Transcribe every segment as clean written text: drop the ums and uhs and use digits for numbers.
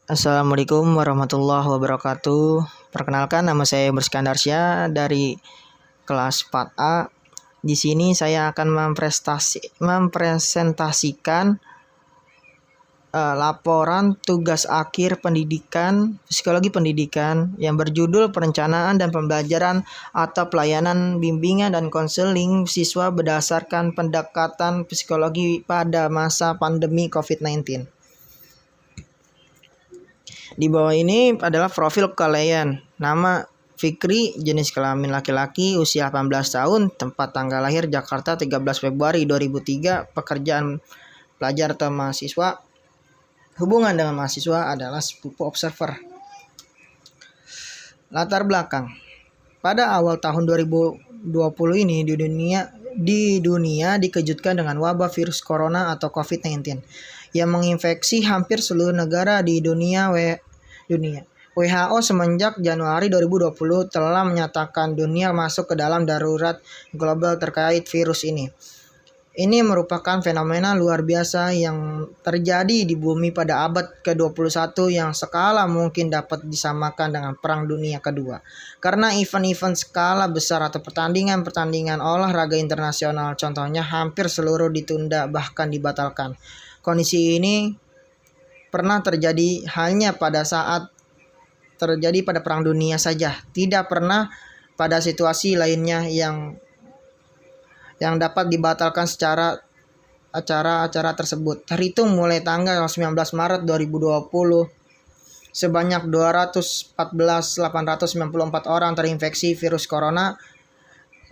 Assalamualaikum warahmatullahi wabarakatuh. Perkenalkan, nama saya Berskandar Syah dari kelas 4A. Di sini saya akan mempresentasikan laporan tugas akhir pendidikan, psikologi pendidikan yang berjudul Perencanaan dan Pembelajaran atau Pelayanan Bimbingan dan Konseling Siswa Berdasarkan Pendekatan Psikologi pada Masa Pandemi COVID-19. Di bawah ini adalah profil kalian. Nama Fikri, jenis kelamin laki-laki, usia 18 tahun, tempat tanggal lahir Jakarta 13 Februari 2003, pekerjaan pelajar atau mahasiswa. Hubungan dengan mahasiswa adalah sepupu observer. Latar belakang. Pada awal tahun 2020 ini di dunia dikejutkan dengan wabah virus corona atau COVID-19 yang menginfeksi hampir seluruh negara di dunia. WHO semenjak Januari 2020 telah menyatakan dunia masuk ke dalam darurat global terkait virus ini. Ini merupakan fenomena luar biasa yang terjadi di bumi pada abad ke-21 yang skala mungkin dapat disamakan dengan Perang Dunia Kedua. Karena event-event skala besar atau pertandingan-pertandingan olahraga internasional contohnya hampir seluruh ditunda bahkan dibatalkan. Kondisi ini pernah terjadi hanya pada saat terjadi pada Perang Dunia saja, tidak pernah pada situasi lainnya yang dapat dibatalkan secara acara-acara tersebut. Terhitung mulai tanggal 19 Maret 2020, sebanyak 214.894 orang terinfeksi virus corona,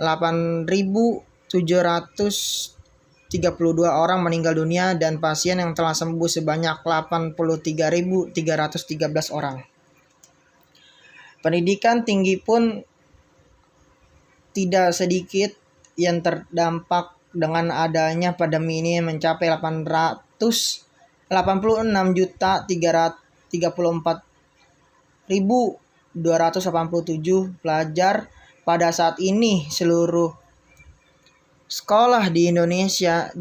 8.732 orang meninggal dunia, dan pasien yang telah sembuh sebanyak 83.313 orang. Pendidikan tinggi pun tidak sedikit yang terdampak dengan adanya pandemi ini, mencapai 886.034.287 pelajar. Pada saat ini seluruh sekolah di Indonesia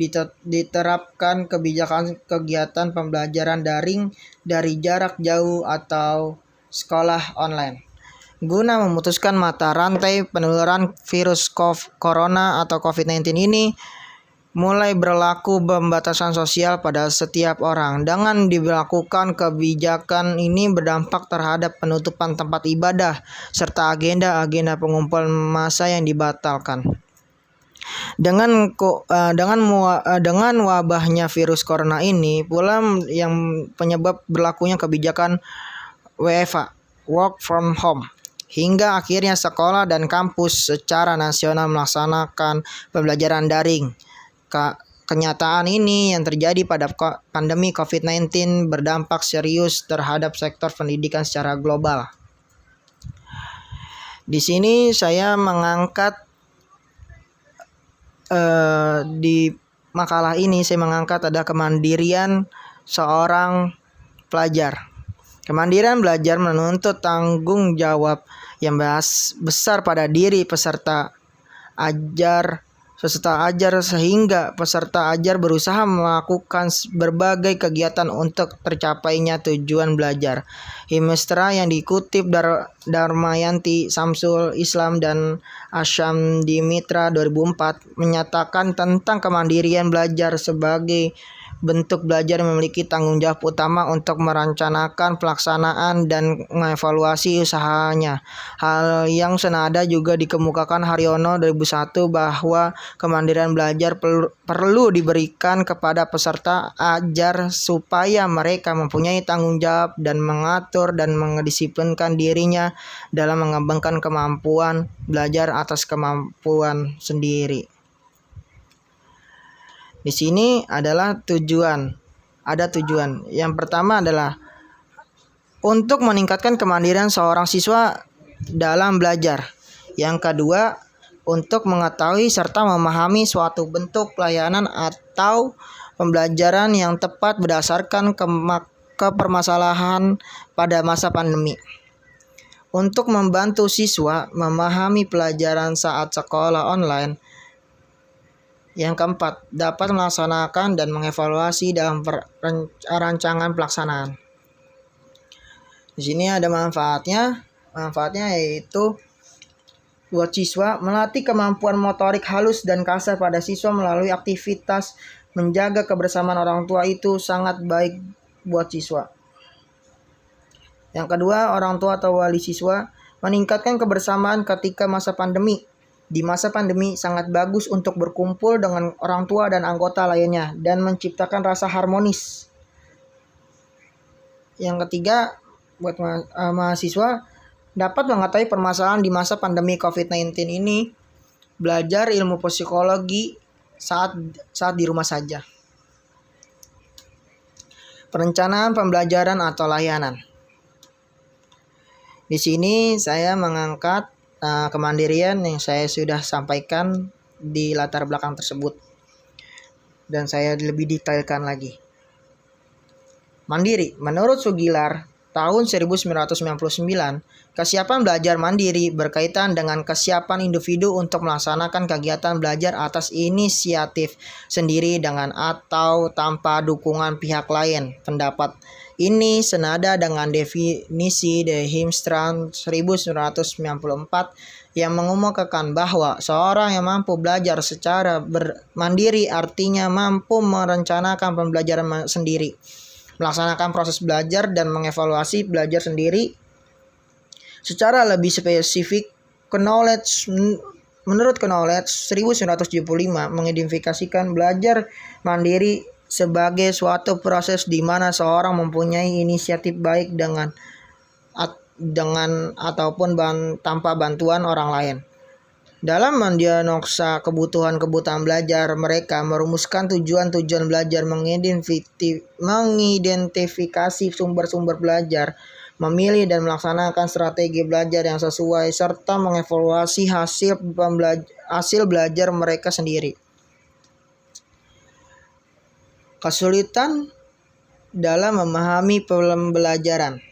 diterapkan kebijakan kegiatan pembelajaran daring dari jarak jauh atau sekolah online. Guna memutuskan mata rantai penularan virus corona atau COVID-19 ini, mulai berlaku pembatasan sosial pada setiap orang. Dengan diberlakukan kebijakan ini berdampak terhadap penutupan tempat ibadah serta agenda-agenda pengumpulan massa yang dibatalkan. Dengan wabahnya virus corona ini pula yang penyebab berlakunya kebijakan WFH, work from home. Hingga akhirnya sekolah dan kampus secara nasional melaksanakan pembelajaran daring. Kenyataan ini yang terjadi pada pandemi COVID-19 berdampak serius terhadap sektor pendidikan secara global. Di sini saya mengangkat di makalah ini saya mengangkat ada kemandirian seorang pelajar. Kemandirian belajar menuntut tanggung jawab yang besar pada diri peserta ajar sehingga peserta ajar berusaha melakukan berbagai kegiatan untuk tercapainya tujuan belajar. Himnestra yang dikutip Darmayanti Samsul Islam dan Asyam Dimitra 2004 menyatakan tentang kemandirian belajar sebagai bentuk belajar memiliki tanggung jawab utama untuk merencanakan pelaksanaan dan mengevaluasi usahanya. Hal yang senada juga dikemukakan Haryono 2001 bahwa kemandirian belajar perlu diberikan kepada peserta ajar supaya mereka mempunyai tanggung jawab dan mengatur dan mendisiplinkan dirinya dalam mengembangkan kemampuan belajar atas kemampuan sendiri. Di sini adalah tujuan. Ada tujuan. Yang pertama adalah untuk meningkatkan kemandirian seorang siswa dalam belajar. Yang kedua, untuk mengetahui serta memahami suatu bentuk pelayanan atau pembelajaran yang tepat berdasarkan kepermasalahan pada masa pandemi. Untuk membantu siswa memahami pelajaran saat sekolah online. Yang keempat, dapat melaksanakan dan mengevaluasi dalam rancangan pelaksanaan. Di sini ada manfaatnya. Manfaatnya yaitu buat siswa melatih kemampuan motorik halus dan kasar pada siswa melalui aktivitas menjaga kebersamaan orang tua itu sangat baik buat siswa. Yang kedua, orang tua atau wali siswa meningkatkan kebersamaan ketika masa pandemi. Di masa pandemi sangat bagus untuk berkumpul dengan orang tua dan anggota lainnya dan menciptakan rasa harmonis. Yang ketiga, buat mahasiswa dapat mengetahui permasalahan di masa pandemi COVID-19 ini, belajar ilmu psikologi saat di rumah saja. Perencanaan pembelajaran atau layanan. Di sini saya mengangkat kemandirian yang saya sudah sampaikan di latar belakang tersebut. Dan saya lebih detailkan lagi. Mandiri, menurut Sugilar, tahun 1999, kesiapan belajar mandiri berkaitan dengan kesiapan individu untuk melaksanakan kegiatan belajar atas inisiatif sendiri dengan atau tanpa dukungan pihak lain. Pendapat ini senada dengan definisi De Heemstra 1994 yang mengemukakan bahwa seorang yang mampu belajar secara mandiri artinya mampu merencanakan pembelajaran sendiri, melaksanakan proses belajar dan mengevaluasi belajar sendiri. Secara lebih spesifik, menurut Knowledge 1975 mengidentifikasikan belajar mandiri sebagai suatu proses di mana seorang mempunyai inisiatif baik dengan ataupun tanpa bantuan orang lain. Dalam mendiagnosa kebutuhan belajar, mereka merumuskan tujuan belajar, mengidentifikasi sumber-sumber belajar, memilih dan melaksanakan strategi belajar yang sesuai, serta mengevaluasi hasil belajar mereka sendiri. Kesulitan dalam memahami pembelajaran.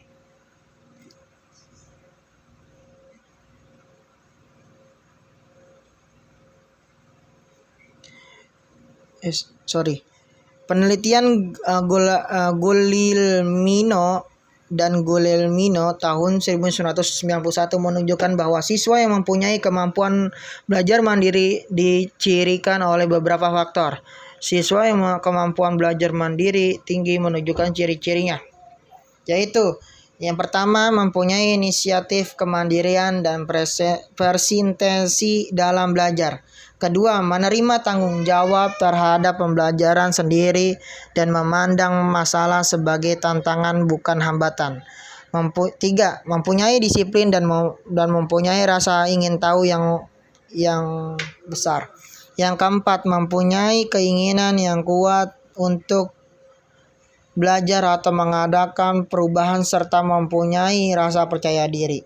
Penelitian Guglielmino tahun 1991 menunjukkan bahwa siswa yang mempunyai kemampuan belajar mandiri dicirikan oleh beberapa faktor. Siswa yang kemampuan belajar mandiri tinggi menunjukkan ciri-cirinya, yaitu yang pertama, mempunyai inisiatif kemandirian dan persistensi dalam belajar. Kedua, menerima tanggung jawab terhadap pembelajaran sendiri dan memandang masalah sebagai tantangan bukan hambatan. Tiga, mempunyai disiplin dan mempunyai rasa ingin tahu yang besar. Yang keempat, mempunyai keinginan yang kuat untuk belajar atau mengadakan perubahan serta mempunyai rasa percaya diri.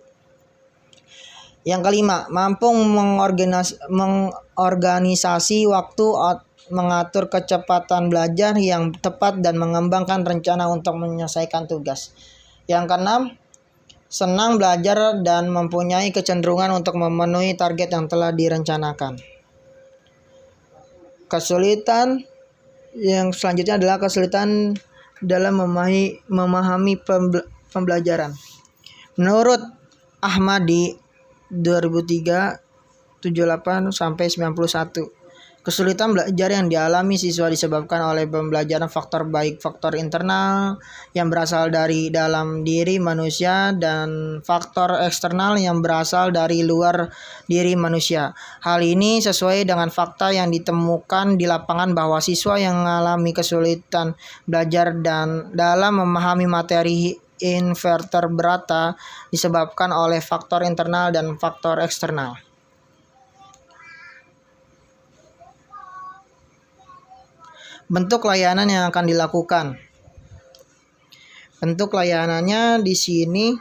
Yang kelima, mampu mengorganisasi waktu, mengatur kecepatan belajar yang tepat dan mengembangkan rencana untuk menyelesaikan tugas. Yang keenam, senang belajar dan mempunyai kecenderungan untuk memenuhi target yang telah direncanakan. Kesulitan yang selanjutnya adalah kesulitan dalam memahami pembelajaran. Menurut Ahmadi 2003 78 sampai 91, kesulitan belajar yang dialami siswa disebabkan oleh pembelajaran faktor baik faktor internal yang berasal dari dalam diri manusia dan faktor eksternal yang berasal dari luar diri manusia. Hal ini sesuai dengan fakta yang ditemukan di lapangan bahwa siswa yang mengalami kesulitan belajar dan dalam memahami materi invertebrata disebabkan oleh faktor internal dan faktor eksternal. Bentuk layanan yang akan dilakukan. Bentuk layanannya di sini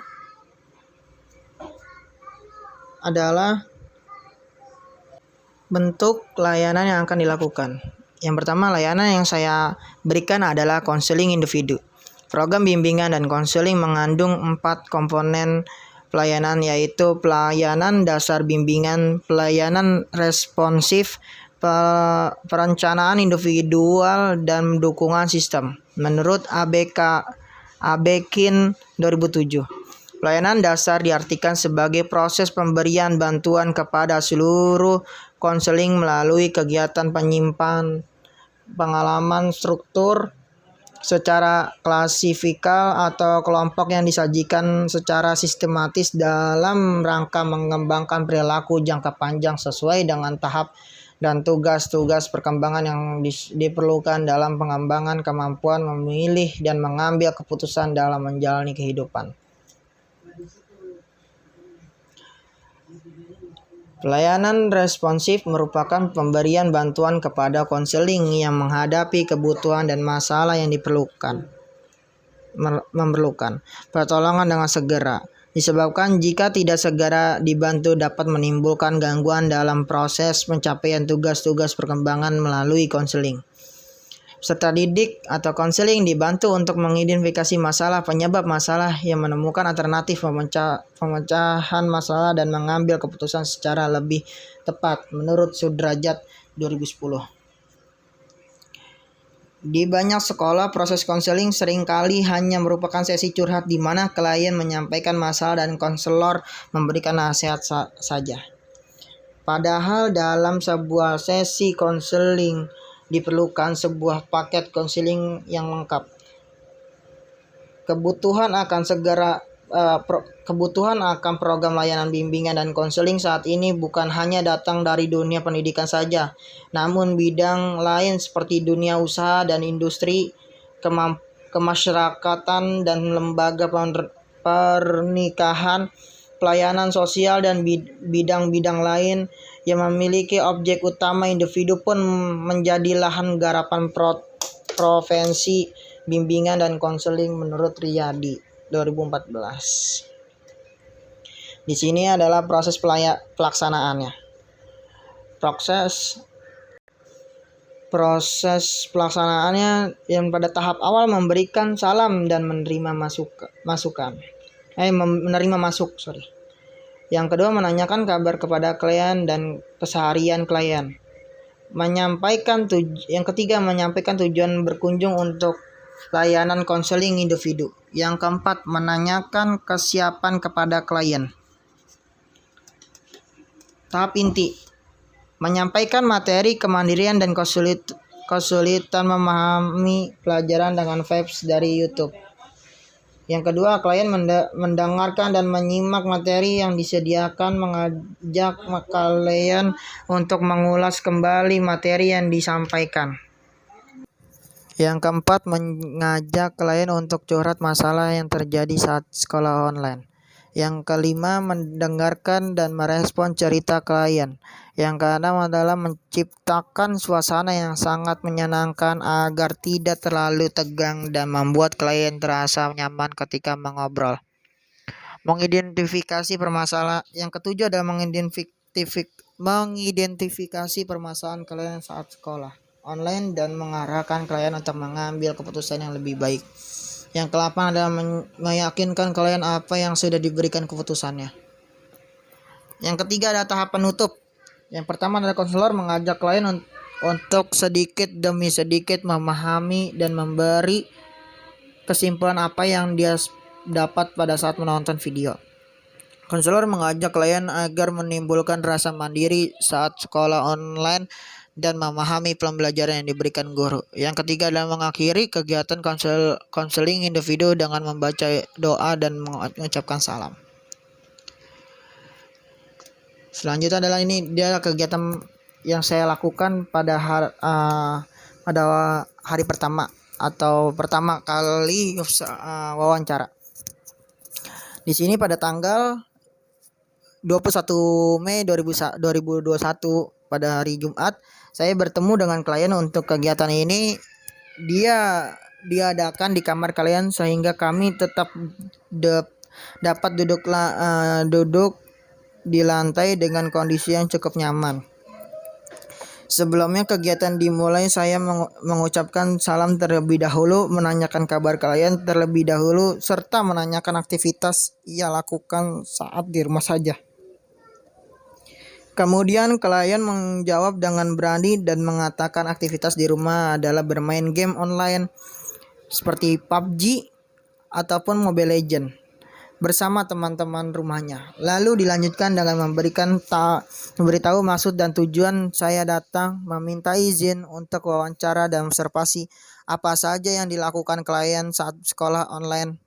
adalah bentuk layanan yang akan dilakukan. Yang pertama, layanan yang saya berikan adalah konseling individu. Program bimbingan dan konseling mengandung 4 komponen pelayanan, yaitu pelayanan dasar bimbingan, pelayanan responsif, perencanaan individual, dan dukungan sistem. Menurut Abekin 2007, Pelayanan dasar diartikan sebagai proses pemberian bantuan kepada seluruh konseling melalui kegiatan penyimpan pengalaman struktur secara klasifikal atau kelompok yang disajikan secara sistematis dalam rangka mengembangkan perilaku jangka panjang sesuai dengan tahap dan tugas-tugas perkembangan yang diperlukan dalam pengembangan kemampuan memilih dan mengambil keputusan dalam menjalani kehidupan. Pelayanan responsif merupakan pemberian bantuan kepada konseling yang menghadapi kebutuhan dan masalah yang memerlukan pertolongan dengan segera. Disebabkan jika tidak segera dibantu dapat menimbulkan gangguan dalam proses pencapaian tugas-tugas perkembangan melalui konseling. Peserta didik atau konseling dibantu untuk mengidentifikasi masalah, penyebab masalah, yang menemukan alternatif pemecahan masalah dan mengambil keputusan secara lebih tepat menurut Sudrajat 2010. Di banyak sekolah, proses konseling seringkali hanya merupakan sesi curhat di mana klien menyampaikan masalah dan konselor memberikan nasihat saja. Padahal dalam sebuah sesi konseling diperlukan sebuah paket konseling yang lengkap. Kebutuhan akan program layanan bimbingan dan konseling saat ini bukan hanya datang dari dunia pendidikan saja, namun bidang lain seperti dunia usaha dan industri, kemasyarakatan dan lembaga pernikahan, pelayanan sosial dan bidang-bidang lain yang memiliki objek utama individu pun menjadi lahan garapan profesi bimbingan dan konseling menurut Riyadi 2014. Di sini adalah proses pelaksanaannya. Proses pelaksanaannya yang pada tahap awal memberikan salam dan menerima menerima masuk. Yang kedua, menanyakan kabar kepada klien dan keseharian klien. Yang ketiga, menyampaikan tujuan berkunjung untuk layanan konseling individu. Yang keempat, menanyakan kesiapan kepada klien. Tahap inti, menyampaikan materi kemandirian dan kesulitan memahami pelajaran dengan vibes dari YouTube. Yang kedua, klien mendengarkan dan menyimak materi yang disediakan, mengajak klien untuk mengulas kembali materi yang disampaikan. Yang keempat, mengajak klien untuk curhat masalah yang terjadi saat sekolah online. Yang kelima, mendengarkan dan merespon cerita klien. Yang keenam adalah menciptakan suasana yang sangat menyenangkan agar tidak terlalu tegang dan membuat klien terasa nyaman ketika mengobrol. Mengidentifikasi permasalahan. Yang ketujuh adalah mengidentifikasi permasalahan klien saat sekolah online dan mengarahkan klien untuk mengambil keputusan yang lebih baik. Yang ke-8 adalah meyakinkan klien apa yang sudah diberikan keputusannya. Yang ketiga adalah tahap penutup. Yang pertama adalah konselor mengajak klien untuk sedikit demi sedikit memahami dan memberi kesimpulan apa yang dia dapat pada saat menonton video. Konselor mengajak klien agar menimbulkan rasa mandiri saat sekolah online dan memahami pembelajaran yang diberikan guru. Yang ketiga adalah mengakhiri kegiatan konseling individu dengan membaca doa dan mengucapkan salam. Selanjutnya adalah ini dia kegiatan yang saya lakukan pada hari pertama atau pertama kali wawancara. Di sini pada tanggal 21 Mei 2021 pada hari Jumat, saya bertemu dengan klien untuk kegiatan ini. Dia diadakan di kamar klien sehingga kami tetap dapat duduk di lantai dengan kondisi yang cukup nyaman. Sebelumnya kegiatan dimulai, saya mengucapkan salam terlebih dahulu, menanyakan kabar klien terlebih dahulu, serta menanyakan aktivitas ia lakukan saat di rumah saja. Kemudian klien menjawab dengan berani dan mengatakan aktivitas di rumah adalah bermain game online seperti PUBG ataupun Mobile Legends. bersama teman-teman rumahnya. Lalu dilanjutkan dengan memberitahu maksud dan tujuan saya datang, meminta izin untuk wawancara dan observasi apa saja yang dilakukan klien saat sekolah online.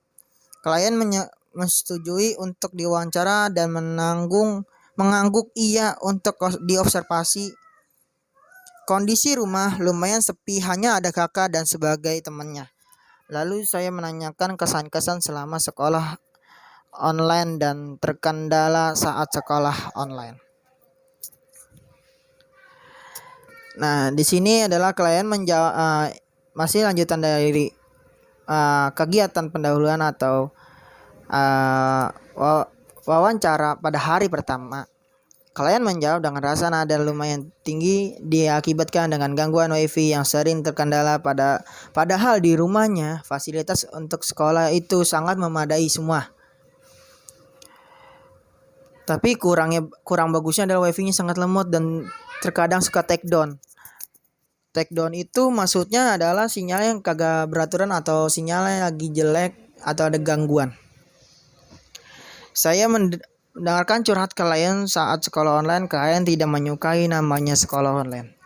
Klien menyetujui untuk diwawancara dan mengangguk iya untuk diobservasi. Kondisi rumah lumayan sepi, hanya ada kakak dan sebagai temannya. Lalu saya menanyakan kesan-kesan selama sekolah online dan terkendala saat sekolah online. Nah, di sini adalah klien menjawab, masih lanjutan dari kegiatan pendahuluan atau wawancara pada hari pertama. Klien menjawab dengan rasa nada lumayan tinggi diakibatkan dengan gangguan wifi yang sering terkendala padahal di rumahnya fasilitas untuk sekolah itu sangat memadai semua. Tapi kurang bagusnya adalah wifi-nya sangat lemot dan terkadang suka take down. Take down itu maksudnya adalah sinyal yang kagak beraturan atau sinyalnya lagi jelek atau ada gangguan. Saya mendengarkan curhat klien saat sekolah online. Klien tidak menyukai namanya sekolah online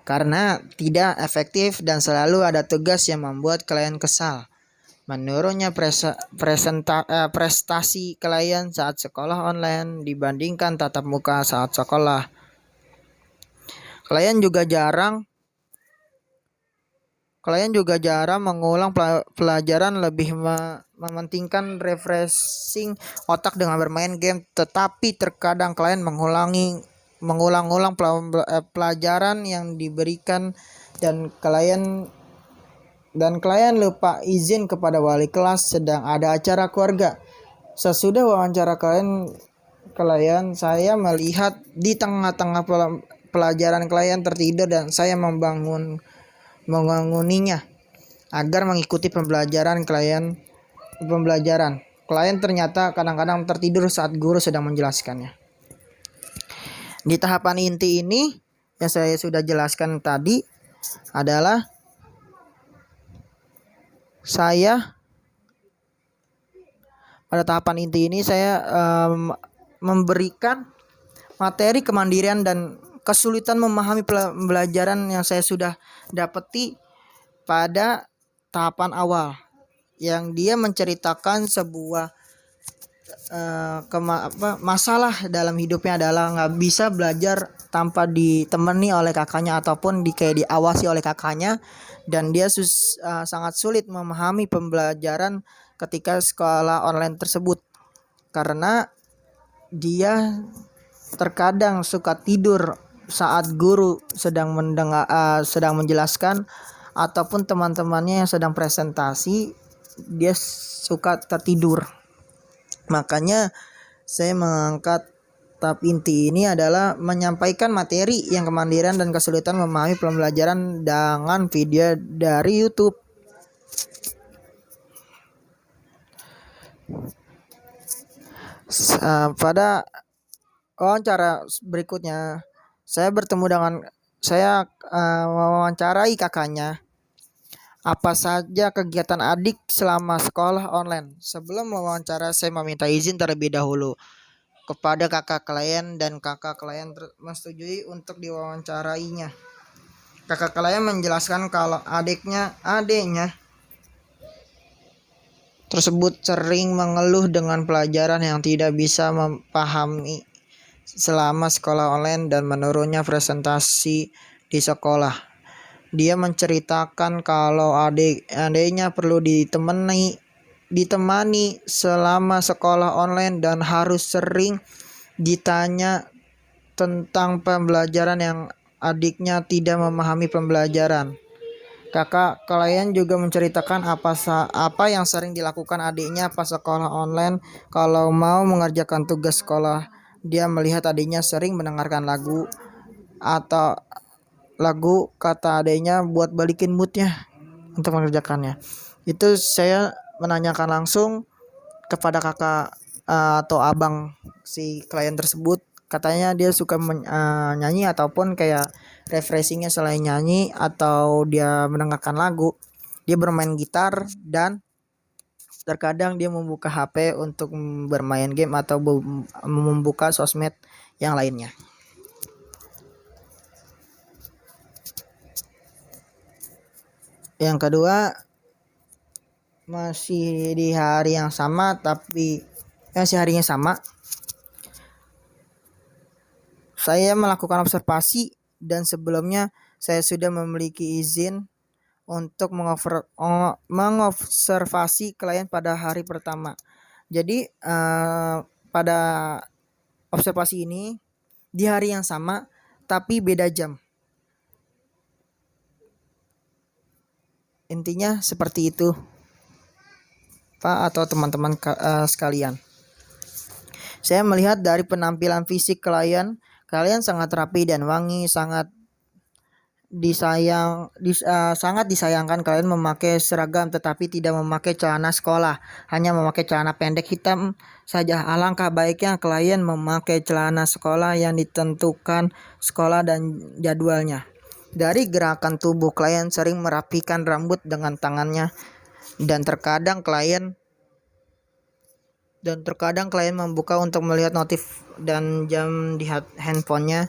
karena tidak efektif dan selalu ada tugas yang membuat klien kesal. Menurutnya prestasi klien saat sekolah online dibandingkan tatap muka saat sekolah. Klien juga jarang mengulang pelajaran, lebih mementingkan refreshing otak dengan bermain game. Tetapi terkadang klien mengulang-ulang pelajaran yang diberikan dan klien lupa izin kepada wali kelas sedang ada acara keluarga. Sesudah wawancara klien, saya melihat di tengah-tengah pelajaran klien tertidur dan saya menganguninya agar mengikuti pembelajaran. Klien ternyata kadang-kadang tertidur saat guru sedang menjelaskannya. Di tahapan inti ini yang saya sudah jelaskan tadi adalah pada tahapan inti ini saya memberikan materi kemandirian dan kesulitan memahami pembelajaran yang saya sudah dapati pada tahapan awal, yang dia menceritakan sebuah masalah dalam hidupnya adalah nggak bisa belajar tanpa ditemani oleh kakaknya ataupun diawasi oleh kakaknya, dan dia sangat sulit memahami pembelajaran ketika sekolah online tersebut karena dia terkadang suka tidur saat guru sedang menjelaskan ataupun teman-temannya yang sedang presentasi, dia suka tertidur. Makanya saya mengangkat tahap inti ini adalah menyampaikan materi yang kemandirian dan kesulitan memahami pembelajaran dengan video dari YouTube. Pada wawancara berikutnya, saya mewawancarai kakaknya apa saja kegiatan adik selama sekolah online. Sebelum mewawancara, saya meminta izin terlebih dahulu kepada kakak klien dan kakak klien menyetujui untuk diwawancarainya. Kakak klien menjelaskan kalau adiknya tersebut sering mengeluh dengan pelajaran yang tidak bisa memahami selama sekolah online dan menurunnya presentasi di sekolah. Dia menceritakan kalau adiknya perlu ditemani selama sekolah online dan harus sering ditanya tentang pembelajaran yang adiknya tidak memahami pembelajaran. Kakak klien juga menceritakan apa yang sering dilakukan adiknya pas sekolah online. Kalau mau mengerjakan tugas sekolah, dia melihat adiknya sering mendengarkan lagu kata adiknya buat balikin moodnya untuk mengerjakannya. Itu saya menanyakan langsung kepada kakak atau abang si klien tersebut. Katanya dia suka nyanyi ataupun kayak refreshingnya selain nyanyi atau dia mendengarkan lagu, dia bermain gitar dan terkadang dia membuka HP untuk bermain game atau membuka sosmed yang lainnya. Yang kedua, masih di hari yang sama tapi masih harinya sama, saya melakukan observasi dan sebelumnya saya sudah memiliki izin untuk mengobservasi klien pada hari pertama. Jadi pada observasi ini di hari yang sama tapi beda jam. Intinya seperti itu, Pak atau teman-teman sekalian. Saya melihat dari penampilan fisik kalian sangat rapi dan wangi, sangat disayangkan kalian memakai seragam tetapi tidak memakai celana sekolah, hanya memakai celana pendek hitam saja. Alangkah baiknya kalian memakai celana sekolah yang ditentukan sekolah dan jadwalnya. Dari gerakan tubuh klien sering merapikan rambut dengan tangannya dan terkadang klien membuka untuk melihat notif dan jam di handphonenya.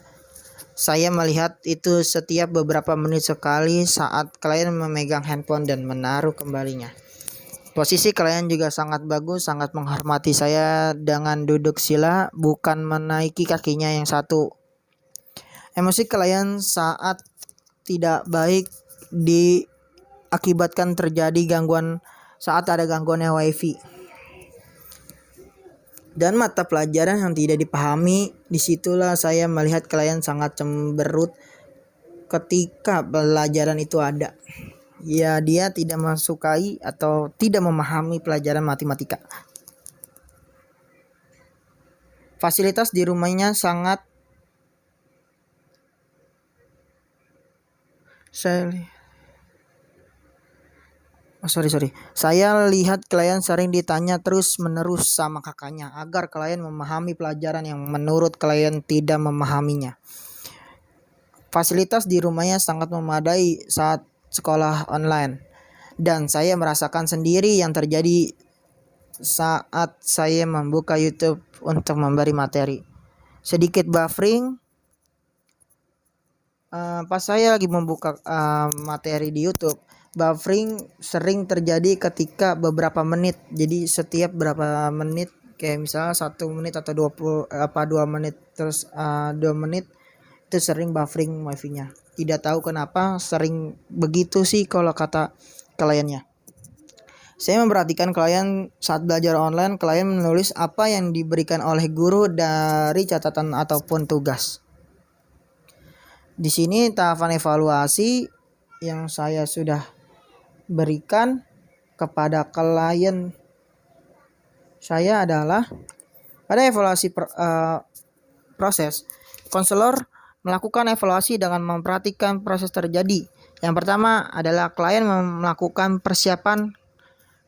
Saya melihat itu setiap beberapa menit sekali saat klien memegang handphone dan menaruh kembalinya. Posisi klien juga sangat bagus, sangat menghormati saya dengan duduk sila, bukan menaiki kakinya yang satu. Emosi klien saat tidak baik diakibatkan terjadi gangguan saat ada gangguannya wifi dan mata pelajaran yang tidak dipahami. Disitulah saya melihat klien sangat cemberut ketika pelajaran itu ada. Ya, dia tidak mensukai atau tidak memahami pelajaran matematika. Fasilitas di rumahnya sangat Saya lihat klien sering ditanya terus-menerus sama kakaknya agar klien memahami pelajaran yang menurut klien tidak memahaminya. Fasilitas di rumahnya sangat memadai saat sekolah online, dan saya merasakan sendiri yang terjadi saat saya membuka YouTube untuk memberi materi. Sedikit buffering pas saya lagi membuka materi di YouTube. Buffering sering terjadi ketika beberapa menit. Jadi setiap berapa menit, kayak misalnya 1 menit atau 2 menit, terus 2 menit itu sering buffering wifi-nya. Tidak tahu kenapa sering begitu sih kalau kata kliennya. Saya memperhatikan klien saat belajar online, klien menulis apa yang diberikan oleh guru dari catatan ataupun tugas. Di sini tahapan evaluasi yang saya sudah berikan kepada klien saya adalah pada evaluasi proses. Konselor melakukan evaluasi dengan memperhatikan proses terjadi. Yang pertama adalah klien melakukan persiapan.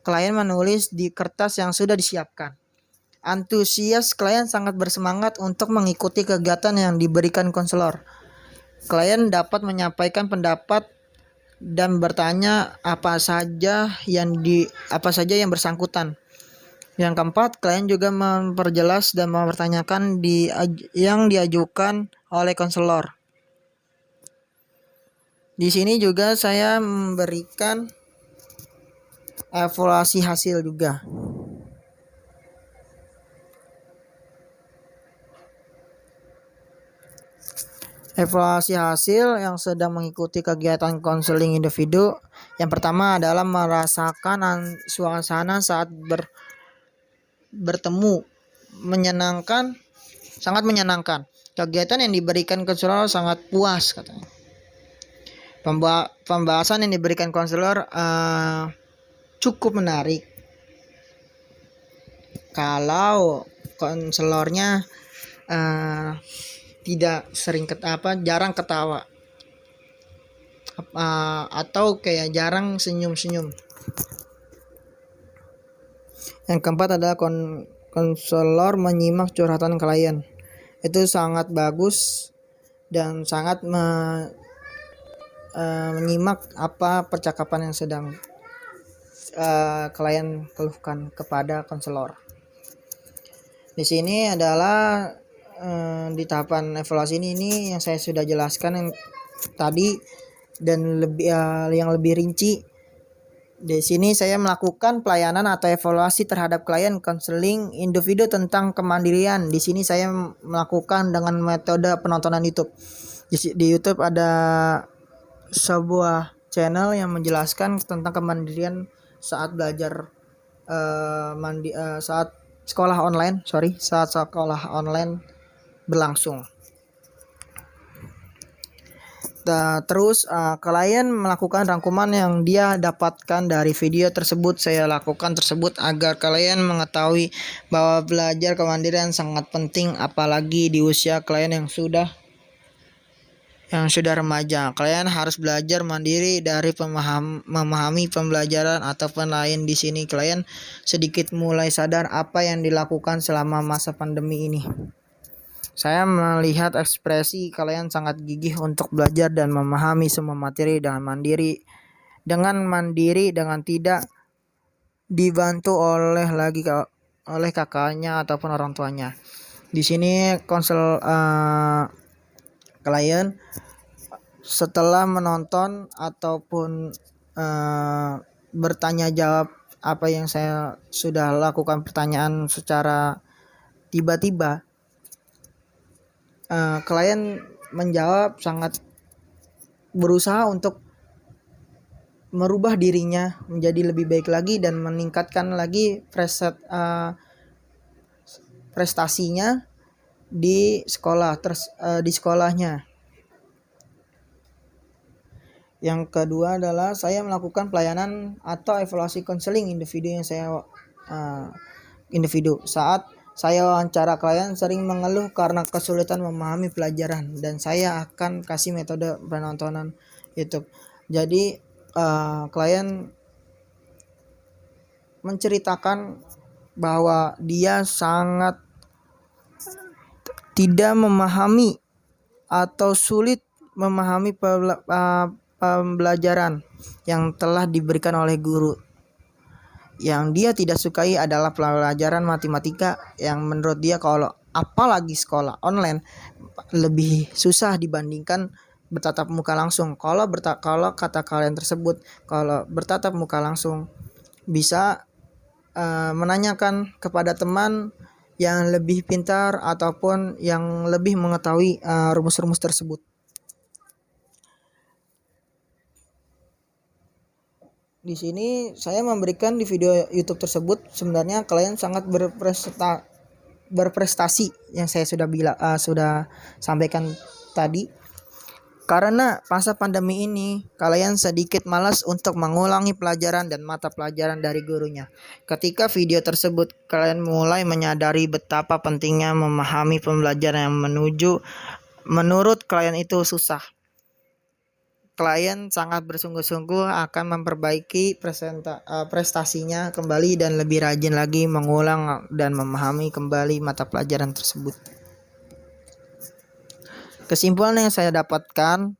Klien menulis di kertas yang sudah disiapkan. Antusias klien sangat bersemangat untuk mengikuti kegiatan yang diberikan konselor. Klien dapat menyampaikan pendapat dan bertanya apa saja yang bersangkutan. Yang keempat, klien juga memperjelas dan mempertanyakan yang diajukan oleh konselor. Di sini juga saya memberikan evaluasi hasil juga. Evaluasi hasil yang sedang mengikuti kegiatan konseling individu. Yang pertama adalah merasakan suasana saat bertemu. Sangat menyenangkan. Kegiatan yang diberikan konselor sangat puas katanya. Pembahasan yang diberikan konselor cukup menarik. Kalau konselornya tidak jarang ketawa atau kayak jarang senyum-senyum. Yang keempat adalah konselor menyimak curhatan klien. Itu sangat bagus dan sangat menyimak apa percakapan yang sedang klien keluhkan kepada konselor. Di sini adalah di tahapan evaluasi ini yang saya sudah jelaskan yang tadi dan yang lebih rinci. Di sini saya melakukan pelayanan atau evaluasi terhadap klien konseling individu tentang kemandirian. Di sini saya melakukan dengan metode penontonan YouTube. Di YouTube ada sebuah channel yang menjelaskan tentang kemandirian saat belajar saat sekolah online berlangsung. Terus klien melakukan rangkuman yang dia dapatkan dari video tersebut. Saya lakukan tersebut agar klien mengetahui bahwa belajar kemandirian sangat penting, apalagi di usia klien yang sudah remaja. Klien harus belajar mandiri dari memahami pembelajaran ataupun lain. Di sini klien sedikit mulai sadar apa yang dilakukan selama masa pandemi ini. Saya melihat ekspresi kalian sangat gigih untuk belajar dan memahami semua materi dengan mandiri dengan tidak dibantu oleh kakaknya ataupun orang tuanya. Di sini klien setelah menonton ataupun bertanya jawab apa yang saya sudah lakukan pertanyaan secara tiba-tiba, klien menjawab sangat berusaha untuk merubah dirinya menjadi lebih baik lagi dan meningkatkan lagi prestasinya di sekolahnya. Yang kedua adalah saya melakukan pelayanan atau evaluasi konseling individu. Saat saya wawancara, klien sering mengeluh karena kesulitan memahami pelajaran dan saya akan kasih metode penontonan YouTube. Jadi klien menceritakan bahwa dia sangat tidak memahami atau sulit memahami pembelajaran yang telah diberikan oleh guru. Yang dia tidak sukai adalah pelajaran matematika yang menurut dia kalau apalagi sekolah online lebih susah dibandingkan bertatap muka langsung. Kalau kata kalian tersebut, kalau bertatap muka langsung bisa menanyakan kepada teman yang lebih pintar ataupun yang lebih mengetahui rumus-rumus tersebut. Di sini saya memberikan di video YouTube tersebut sebenarnya klien sangat berprestasi yang saya sudah sampaikan tadi. Karena masa pandemi ini kalian sedikit malas untuk mengulangi pelajaran dan mata pelajaran dari gurunya. Ketika video tersebut kalian mulai menyadari betapa pentingnya memahami pembelajaran yang menurut klien itu susah. Klien sangat bersungguh-sungguh akan memperbaiki prestasinya kembali dan lebih rajin lagi mengulang dan memahami kembali mata pelajaran tersebut. Kesimpulan yang saya dapatkan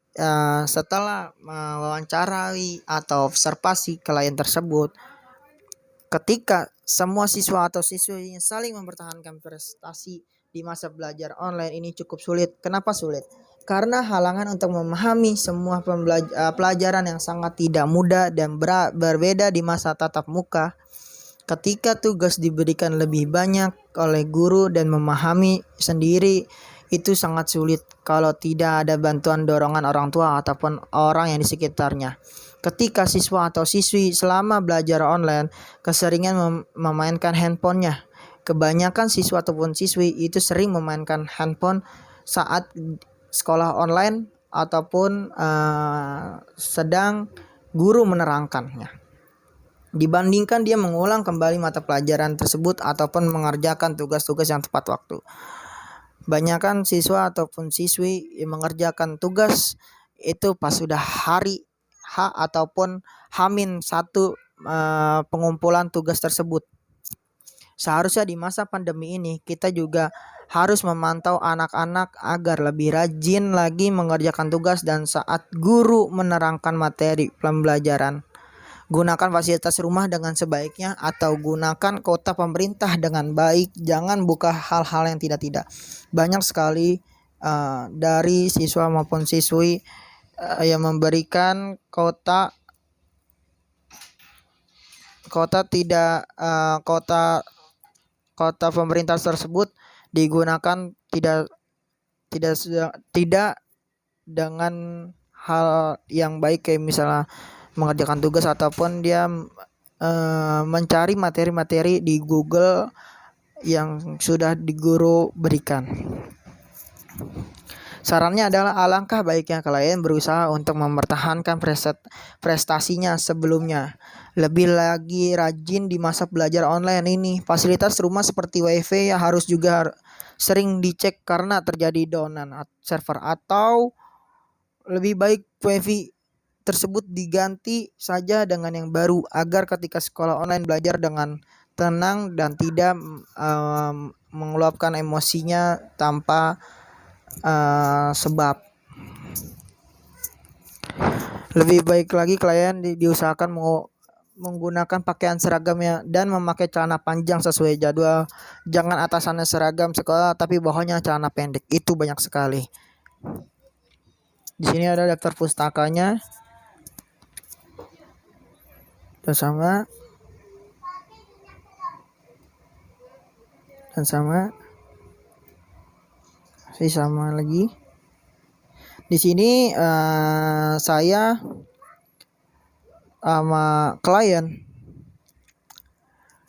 setelah mewawancarai atau observasi klien tersebut, ketika semua siswa atau siswi saling mempertahankan prestasi di masa belajar online ini cukup sulit. Kenapa sulit? Karena halangan untuk memahami semua pelajaran yang sangat tidak mudah dan berbeda di masa tatap muka. Ketika tugas diberikan lebih banyak oleh guru dan memahami sendiri, itu sangat sulit kalau tidak ada bantuan dorongan orang tua ataupun orang yang di sekitarnya. Ketika siswa atau siswi selama belajar online keseringan memainkan handphonenya. Kebanyakan siswa ataupun siswi itu sering memainkan handphone saat sekolah online ataupun sedang guru menerangkannya. Dibandingkan dia mengulang kembali mata pelajaran tersebut ataupun mengerjakan tugas-tugas yang tepat waktu. Banyakkan siswa ataupun siswi yang mengerjakan tugas itu pas sudah hari H ataupun H-1 pengumpulan tugas tersebut. Seharusnya di masa pandemi ini kita juga harus memantau anak-anak agar lebih rajin lagi mengerjakan tugas dan saat guru menerangkan materi pembelajaran. Gunakan fasilitas rumah dengan sebaiknya atau gunakan kuota pemerintah dengan baik. Jangan buka hal-hal yang tidak-tidak. Banyak sekali dari siswa maupun siswi yang memberikan kota pemerintah tersebut digunakan tidak dengan hal yang baik, kayak misalnya mengerjakan tugas ataupun dia mencari materi-materi di Google yang sudah di guru berikan. Sarannya adalah alangkah baiknya kalian berusaha untuk mempertahankan prestasinya sebelumnya. Lebih lagi rajin di masa belajar online ini. Fasilitas rumah seperti WiFi harus juga sering dicek karena terjadi downan server, atau lebih baik WiFi tersebut diganti saja dengan yang baru agar ketika sekolah online belajar dengan tenang dan tidak mengeluapkan emosinya tanpa sebab. Lebih baik lagi kalian diusahakan menggunakan pakaian seragamnya dan memakai celana panjang sesuai jadwal. Jangan atasannya seragam sekolah tapi bawahnya celana pendek. Itu banyak sekali. Di sini ada daftar pustakanya. Dan sama lagi. Di sini saya sama klien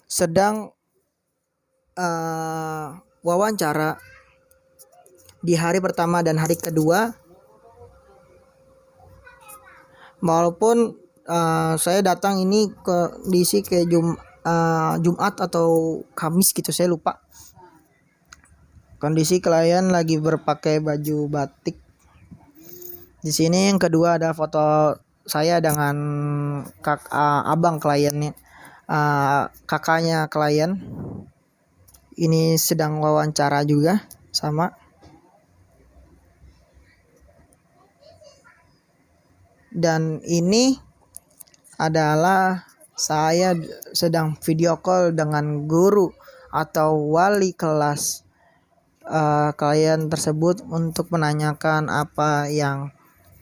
sedang wawancara di hari pertama dan hari kedua. Walaupun saya datang ini kondisi kayak Jumat atau Kamis gitu, saya lupa. Kondisi klien lagi berpakai baju batik. Di sini yang kedua ada foto saya dengan abang kliennya, kakaknya klien. Ini sedang wawancara juga sama. Dan ini adalah saya sedang video call dengan guru atau wali kelas klien tersebut untuk menanyakan apa yang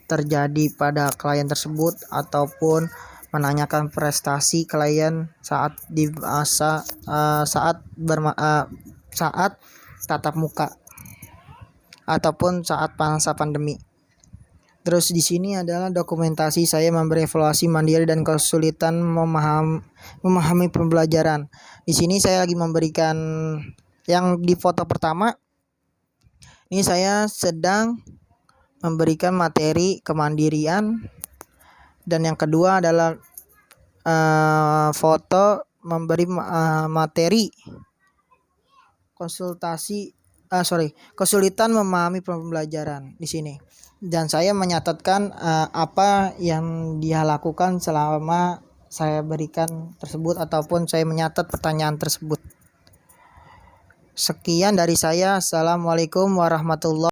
terjadi pada klien tersebut ataupun menanyakan prestasi klien saat di masa saat tatap muka ataupun saat masa pandemi. Terus di sini adalah dokumentasi saya memberi evaluasi mandiri dan kesulitan memahami pembelajaran. Di sini saya lagi memberikan yang di foto pertama. Ini saya sedang memberikan materi kemandirian, dan yang kedua adalah foto memberi materi kesulitan memahami pembelajaran di sini. Dan saya menyatatkan apa yang dia lakukan selama saya berikan tersebut ataupun saya menyatat pertanyaan tersebut. Sekian dari saya. Assalamualaikum warahmatullahi